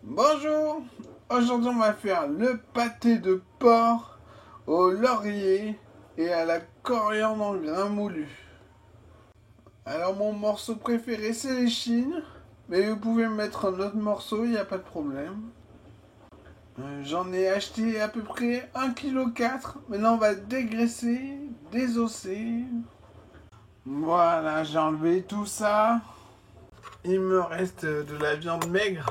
Bonjour, aujourd'hui on va faire le pâté de porc au laurier et à la coriandre en grains moulus. Alors mon morceau préféré c'est l'échine, mais vous pouvez mettre un autre morceau, il n'y a pas de problème. J'en ai acheté à peu près 1,4 kg, maintenant on va dégraisser, désosser. Voilà, j'ai enlevé tout ça. Il me reste de la viande maigre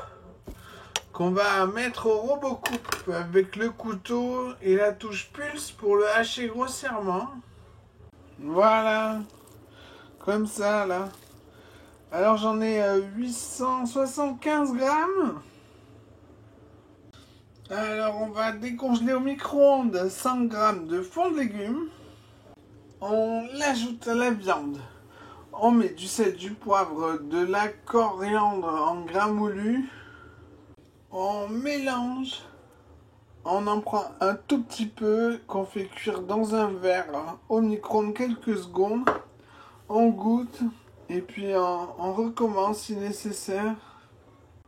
qu'on va mettre au robot coupe avec le couteau et la touche pulse pour le hacher grossièrement. Voilà, comme ça là. Alors j'en ai 875 grammes. Alors on va décongeler au micro-ondes 100 grammes de fond de légumes. On l'ajoute à la viande. On met du sel, du poivre, de la coriandre en grains moulus. On mélange. On en prend un tout petit peu qu'on fait cuire dans un verre au micro-ondes quelques secondes. On goûte et puis on recommence si nécessaire.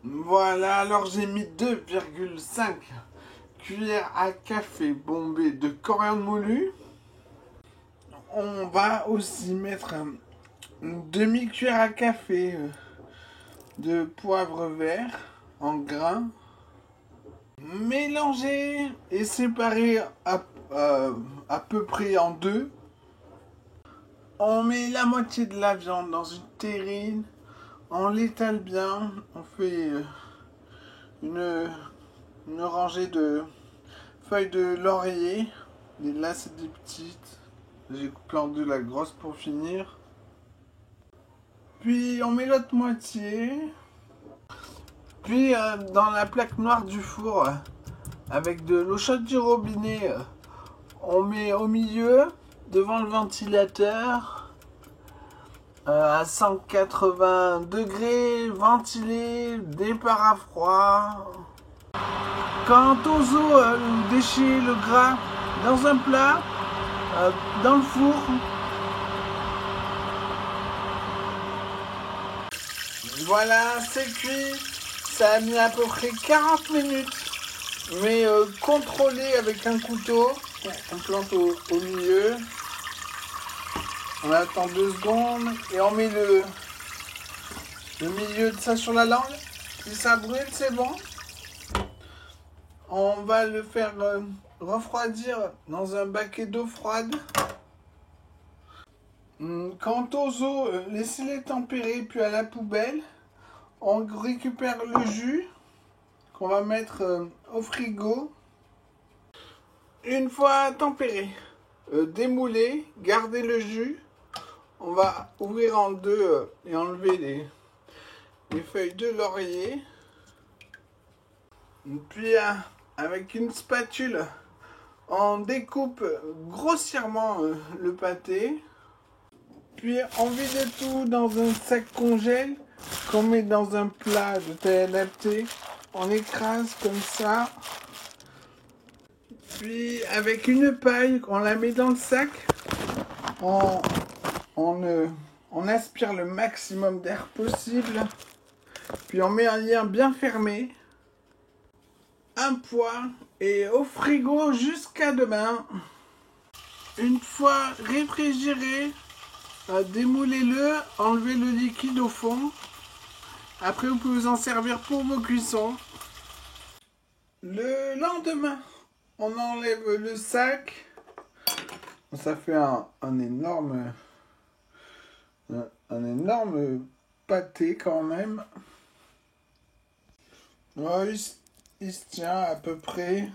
Voilà, alors j'ai mis 2,5 cuillères à café bombées de coriandre moulu. On va aussi mettre une demi-cuillère à café de poivre vert en grains. Mélanger et séparer à peu près en deux. On met la moitié de la viande dans une terrine. On l'étale bien. On fait une rangée de feuilles de laurier. Et là, c'est des petites. J'ai coupé en deux la grosse pour finir. Puis, on met l'autre moitié. Puis, dans la plaque noire du four, avec de l'eau chaude du robinet, on met au milieu, devant le ventilateur, à 180 degrés, ventilé, départ à froid. Quant aux os, déchirer le gras dans un plat, dans le four. Voilà, c'est cuit. Ça a mis à peu près 40 minutes. Mais contrôlé avec un couteau. On plante au milieu. On attend 2 secondes et on met le milieu de ça sur la langue. Si ça brûle, c'est bon. On va le faire refroidir dans un baquet d'eau froide. Quant aux os, laissez-les tempérer puis à la poubelle. On récupère le jus qu'on va mettre au frigo. Une fois tempéré, démouler, garder le jus. On va ouvrir en deux et enlever les feuilles de laurier. Puis avec une spatule, on découpe grossièrement le pâté. Puis on vide tout dans un sac congèle qu'on met dans un plat de taille adaptée. On écrase comme ça. Puis avec une paille, on la met dans le sac. On aspire le maximum d'air possible. Puis on met un lien bien fermé. Un poids et au frigo jusqu'à demain. Une fois réfrigéré, démoulez-le, enlevez le liquide au fond. Après, vous pouvez vous en servir pour vos cuissons. Le lendemain, on enlève le sac. Ça fait un énorme pâté quand même. Ouais, il se tient à peu près.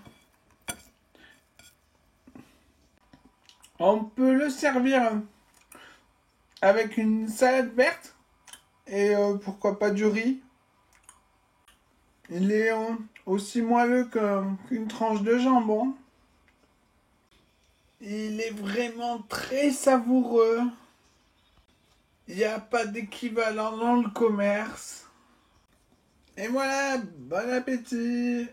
On peut le servir avec une salade verte et pourquoi pas du riz. Il est aussi moelleux qu'une tranche de jambon. Il est vraiment très savoureux. Il n'y a pas d'équivalent dans le commerce. Et voilà, bon appétit!